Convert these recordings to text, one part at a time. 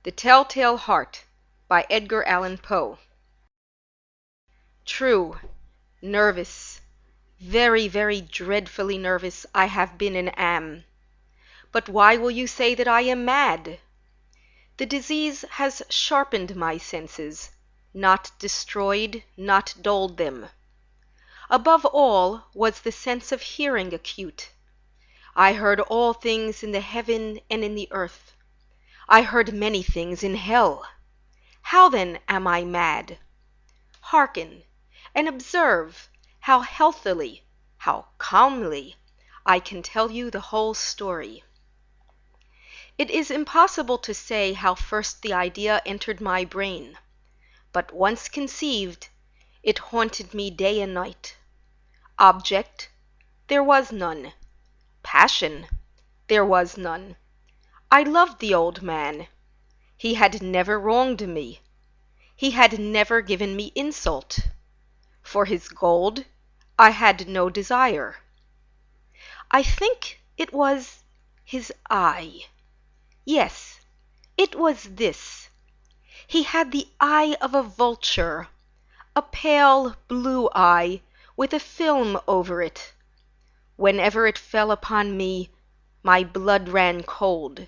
The Telltale Heart by Edgar Allan Poe. True, nervous, very, very dreadfully nervous I have been and am. But why will you say that I am mad? The disease has sharpened my senses, not destroyed, not dulled them. Above all was the sense of hearing acute. I heard all things in the heaven and in the earth. I heard many things in hell. How then am I mad? Hearken, and observe how healthily, how calmly, I can tell you the whole story. It is impossible to say how first the idea entered my brain, but once conceived, it haunted me day and night. Object, there was none. Passion, there was none. I loved the old man. He had never wronged me. He had never given me insult. For his gold I had no desire. I think it was his eye. Yes, it was this. He had the eye of a vulture, a pale blue eye with a film over it. Whenever it fell upon me, my blood ran cold.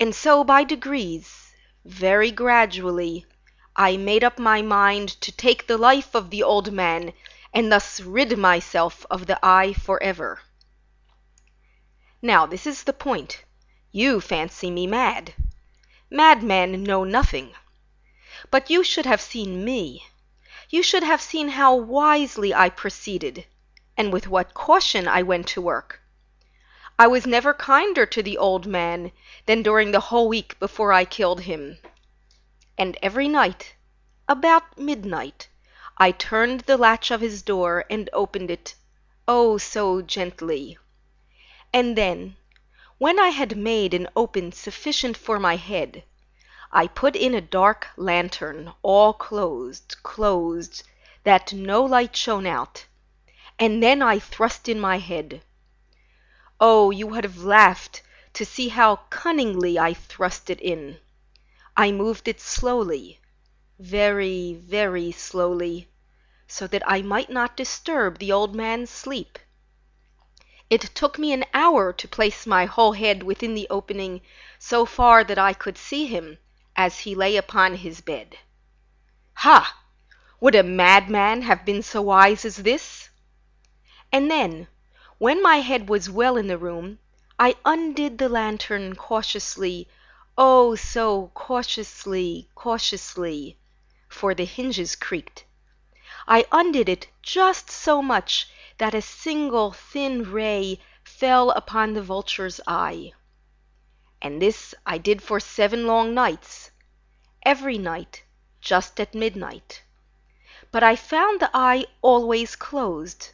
And so by degrees, very gradually, I made up my mind to take the life of the old man and thus rid myself of the eye forever. Now this is the point. You fancy me mad. Madmen know nothing. But you should have seen me. You should have seen how wisely I proceeded, and with what caution I went to work. I was never kinder to the old man than during the whole week before I killed him. And every night, about midnight, I turned the latch of his door and opened it, oh, so gently. And then, when I had made an open sufficient for my head, I put in a dark lantern, all closed, that no light shone out, and then I thrust in my head. Oh, you would have laughed to see how cunningly I thrust it in. I moved it slowly, very, very slowly, so that I might not disturb the old man's sleep. It took me an hour to place my whole head within the opening so far that I could see him as he lay upon his bed. Ha! Would a madman have been so wise as this? And then, when my head was well in the room, I undid the lantern cautiously, oh, so cautiously, for the hinges creaked. I undid it just so much that a single thin ray fell upon the vulture's eye. And this I did for 7 long nights, every night just at midnight. But I found the eye always closed,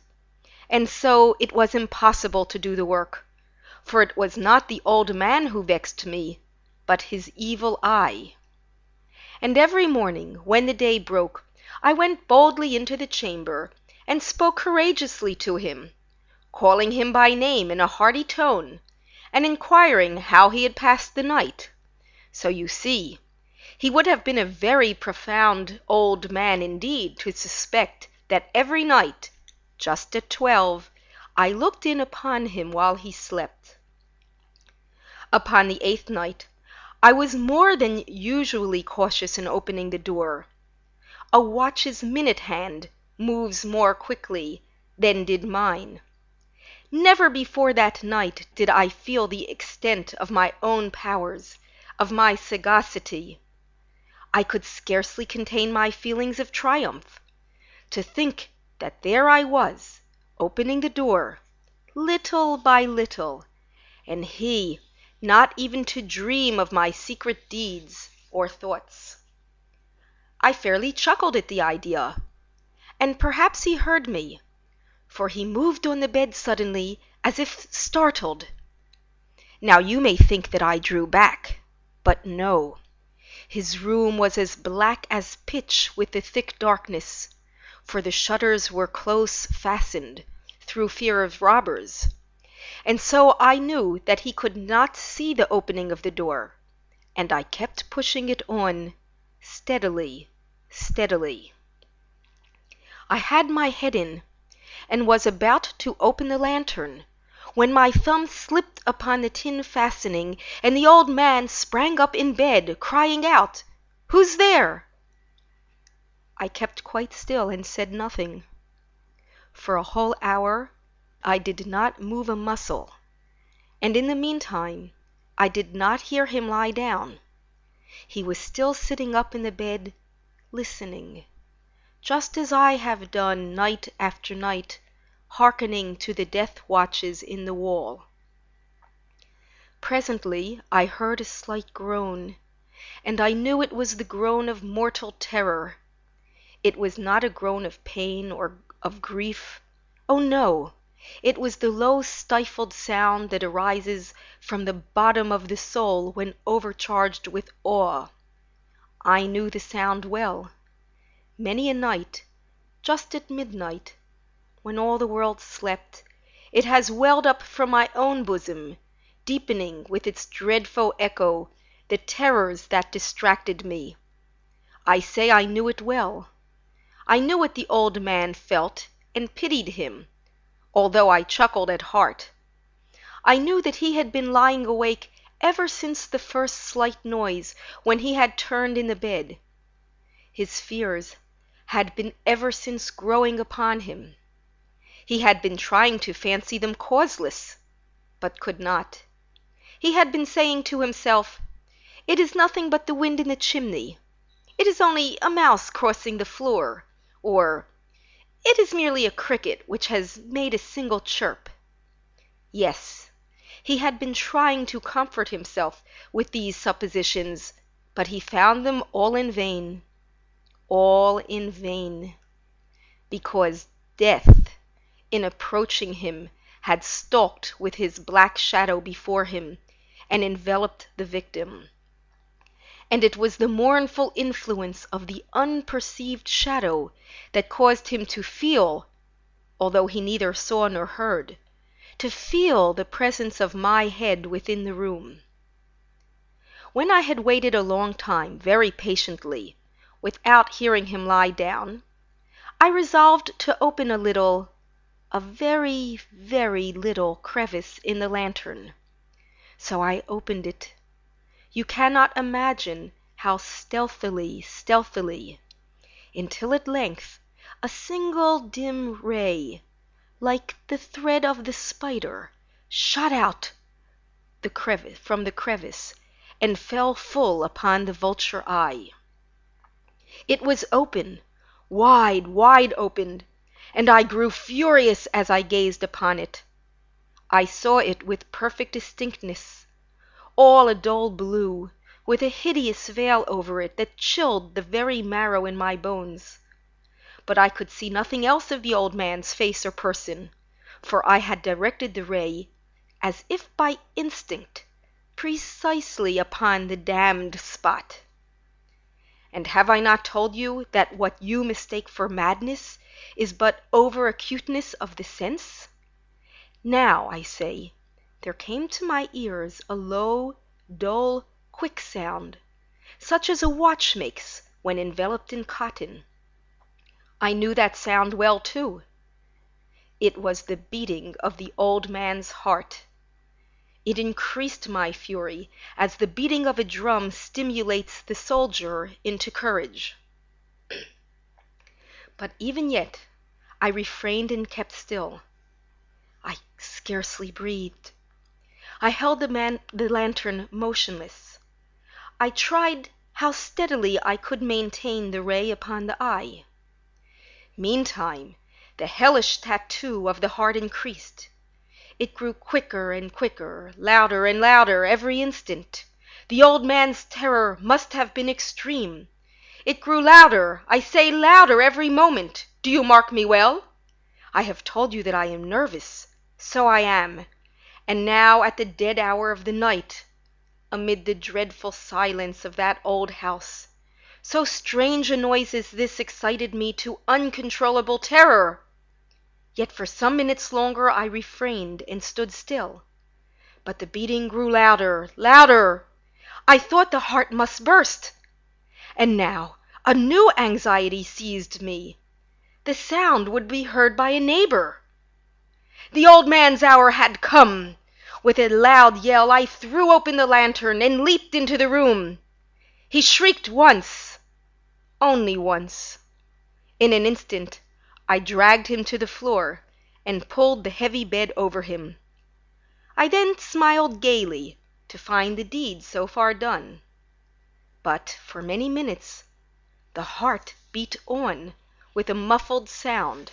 and so it was impossible to do the work, for it was not the old man who vexed me, but his evil eye. And every morning, when the day broke, I went boldly into the chamber, and spoke courageously to him, calling him by name in a hearty tone, and inquiring how he had passed the night. So you see, he would have been a very profound old man indeed to suspect that every night, just at 12, I looked in upon him while he slept. Upon the 8th night, I was more than usually cautious in opening the door. A watch's minute hand moves more quickly than did mine. Never before that night did I feel the extent of my own powers, of my sagacity. I could scarcely contain my feelings of triumph. To think that there I was, opening the door, little by little, and he not even to dream of my secret deeds or thoughts. I fairly chuckled at the idea, and perhaps he heard me, for he moved on the bed suddenly as if startled. Now you may think that I drew back, but no. His room was as black as pitch with the thick darkness, for the shutters were close fastened, through fear of robbers. And so I knew that he could not see the opening of the door, and I kept pushing it on, steadily, steadily. I had my head in, and was about to open the lantern, when my thumb slipped upon the tin fastening, and the old man sprang up in bed, crying out, "Who's there?" I kept quite still and said nothing. For a whole hour I did not move a muscle, and in the meantime I did not hear him lie down. He was still sitting up in the bed, listening, just as I have done night after night, hearkening to the death watches in the wall. Presently I heard a slight groan, and I knew it was the groan of mortal terror. It was not a groan of pain or of grief. Oh no! It was the low stifled sound that arises from the bottom of the soul when overcharged with awe. I knew the sound well. Many a night, just at midnight, when all the world slept, it has welled up from my own bosom, deepening with its dreadful echo the terrors that distracted me. I say I knew it well. I knew what the old man felt, and pitied him, although I chuckled at heart. I knew that he had been lying awake ever since the first slight noise, when he had turned in the bed. His fears had been ever since growing upon him. He had been trying to fancy them causeless, but could not. He had been saying to himself, "It is nothing but the wind in the chimney. It is only a mouse crossing the floor," or "It is merely a cricket which has made a single chirp." Yes, he had been trying to comfort himself with these suppositions, but he found them all in vain. All in vain. Because death, in approaching him, had stalked with his black shadow before him, and enveloped the victim. And it was the mournful influence of the unperceived shadow that caused him to feel, although he neither saw nor heard, to feel the presence of my head within the room. When I had waited a long time, very patiently, without hearing him lie down, I resolved to open a very, very little crevice in the lantern. So I opened it. You cannot imagine how stealthily, until at length a single dim ray, like the thread of the spider, shot out from the crevice, and fell full upon the vulture eye. It was open, wide opened, and I grew furious as I gazed upon it. I saw it with perfect distinctness, all a dull blue, with a hideous veil over it that chilled the very marrow in my bones. But I could see nothing else of the old man's face or person, for I had directed the ray, as if by instinct, precisely upon the damned spot. And have I not told you that what you mistake for madness is but over-acuteness of the sense? Now, I say, there came to my ears a low, dull, quick sound, such as a watch makes when enveloped in cotton. I knew that sound well, too. It was the beating of the old man's heart. It increased my fury, as the beating of a drum stimulates the soldier into courage. But even yet I refrained and kept still. I scarcely breathed. I held the lantern motionless. I tried how steadily I could maintain the ray upon the eye. Meantime, the hellish tattoo of the heart increased. It grew quicker and quicker, louder and louder every instant. The old man's terror must have been extreme. It grew louder, I say louder every moment. Do you mark me well? I have told you that I am nervous. So I am. And now at the dead hour of the night, amid the dreadful silence of that old house, so strange a noise as this excited me to uncontrollable terror. Yet for some minutes longer I refrained and stood still. But the beating grew louder, louder. I thought the heart must burst. And now a new anxiety seized me. The sound would be heard by a neighbor. The old man's hour had come. With a loud yell, I threw open the lantern and leaped into the room. He shrieked once, only once. In an instant, I dragged him to the floor and pulled the heavy bed over him. I then smiled gaily to find the deed so far done. But for many minutes, the heart beat on with a muffled sound.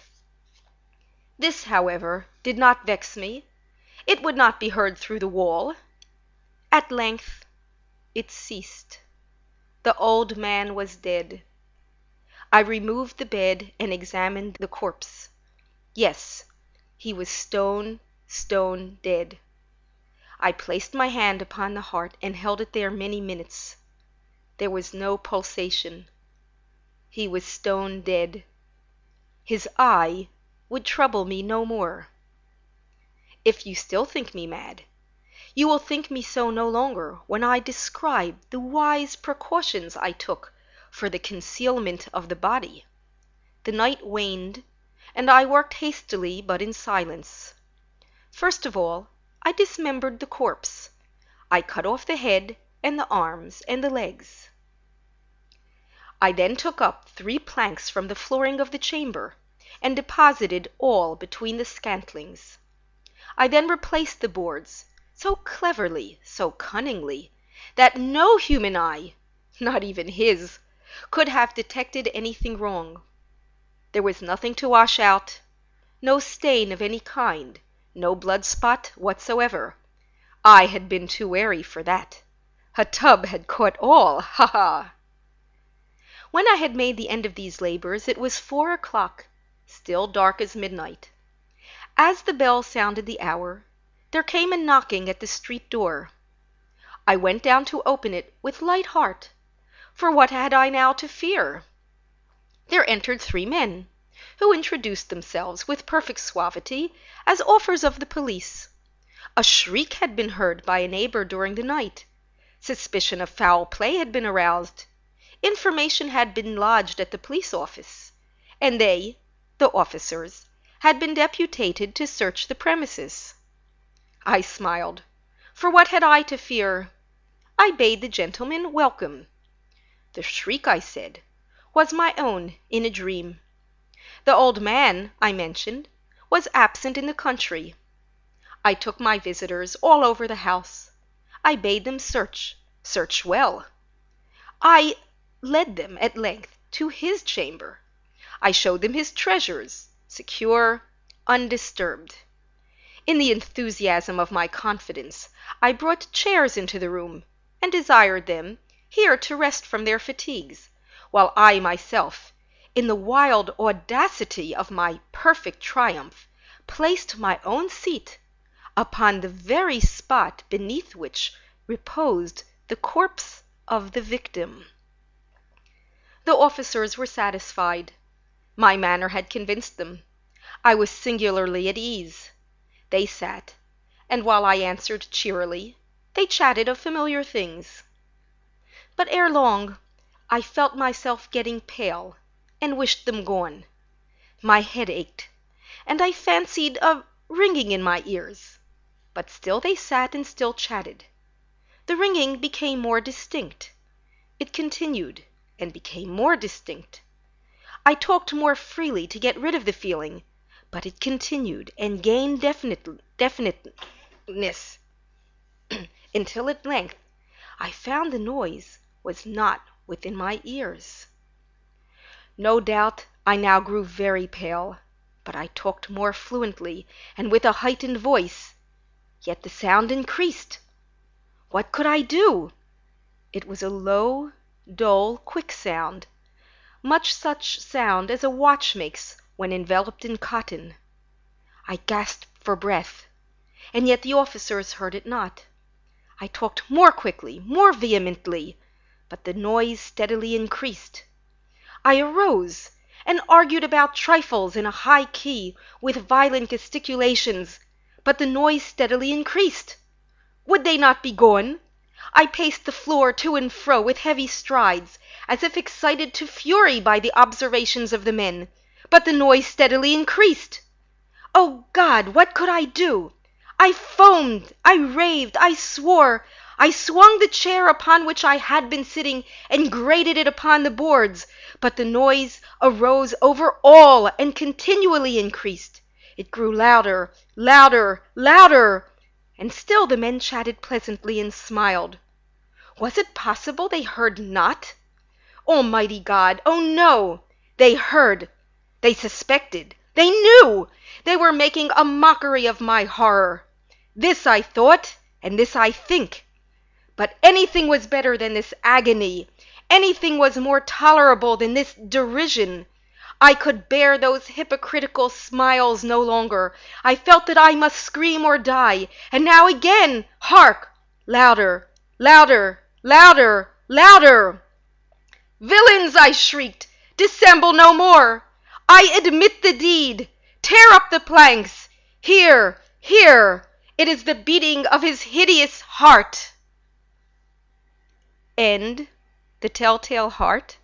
This, however, did not vex me. It would not be heard through the wall. At length it ceased. The old man was dead. I removed the bed and examined the corpse. Yes, he was stone dead. I placed my hand upon the heart and held it there many minutes. There was no pulsation. He was stone dead. His eye would trouble me no more. If you still think me mad, you will think me so no longer when I describe the wise precautions I took for the concealment of the body. The night waned, and I worked hastily but in silence. First of all, I dismembered the corpse. I cut off the head and the arms and the legs. I then took up 3 planks from the flooring of the chamber and deposited all between the scantlings. I then replaced the boards so cleverly, so cunningly, that no human eye, not even his, could have detected anything wrong. There was nothing to wash out, no stain of any kind, no blood spot whatsoever. I had been too wary for that. A tub had caught all, ha ha! When I had made the end of these labors, it was 4 o'clock, still dark as midnight. As the bell sounded the hour, there came a knocking at the street door. I went down to open it with light heart, for what had I now to fear? There entered 3 men, who introduced themselves with perfect suavity as offers of the police. A shriek had been heard by a neighbor during the night. Suspicion of foul play had been aroused. Information had been lodged at the police office, and they, the officers, had been deputated to search the premises. I smiled, for what had I to fear? I bade the gentlemen welcome. The shriek, I said, was my own in a dream. The old man, I mentioned, was absent in the country. I took my visitors all over the house. I bade them search well. I led them at length to his chamber. I showed them his treasures, secure, undisturbed. In the enthusiasm of my confidence, I brought chairs into the room, and desired them here to rest from their fatigues, while I myself, in the wild audacity of my perfect triumph, placed my own seat upon the very spot beneath which reposed the corpse of the victim. The officers were satisfied. My manner had convinced them. I was singularly at ease. They sat, and while I answered cheerily, they chatted of familiar things. But ere long, I felt myself getting pale, and wished them gone. My head ached, and I fancied a ringing in my ears. But still they sat and still chatted. The ringing became more distinct. It continued and became more distinct. I talked more freely to get rid of the feeling, but it continued and gained definiteness until at length I found the noise was not within my ears. No doubt I now grew very pale, but I talked more fluently and with a heightened voice, yet the sound increased. What could I do? It was a low, dull, quick sound, much such sound as a watch makes when enveloped in cotton. I gasped for breath, and yet the officers heard it not. I talked more quickly, more vehemently, but the noise steadily increased. I arose and argued about trifles in a high key with violent gesticulations, but the noise steadily increased. Would they not be gone? I paced the floor to and fro with heavy strides, as if excited to fury by the observations of the men, but the noise steadily increased. Oh God, what could I do? I foamed, I raved, I swore. I swung the chair upon which I had been sitting and grated it upon the boards, but the noise arose over all and continually increased. It grew louder, louder, louder, and still the men chatted pleasantly and smiled. Was it possible they heard not? Almighty God, oh no! They heard, they suspected, they knew! They were making a mockery of my horror. This I thought, and this I think. But anything was better than this agony. Anything was more tolerable than this derision. I could bear those hypocritical smiles no longer. I felt that I must scream or die. And now again, hark! Louder, louder, louder, louder! Villains, I shrieked, dissemble no more. I admit the deed. Tear up the planks. Here, here, it is the beating of his hideous heart. End The Telltale Heart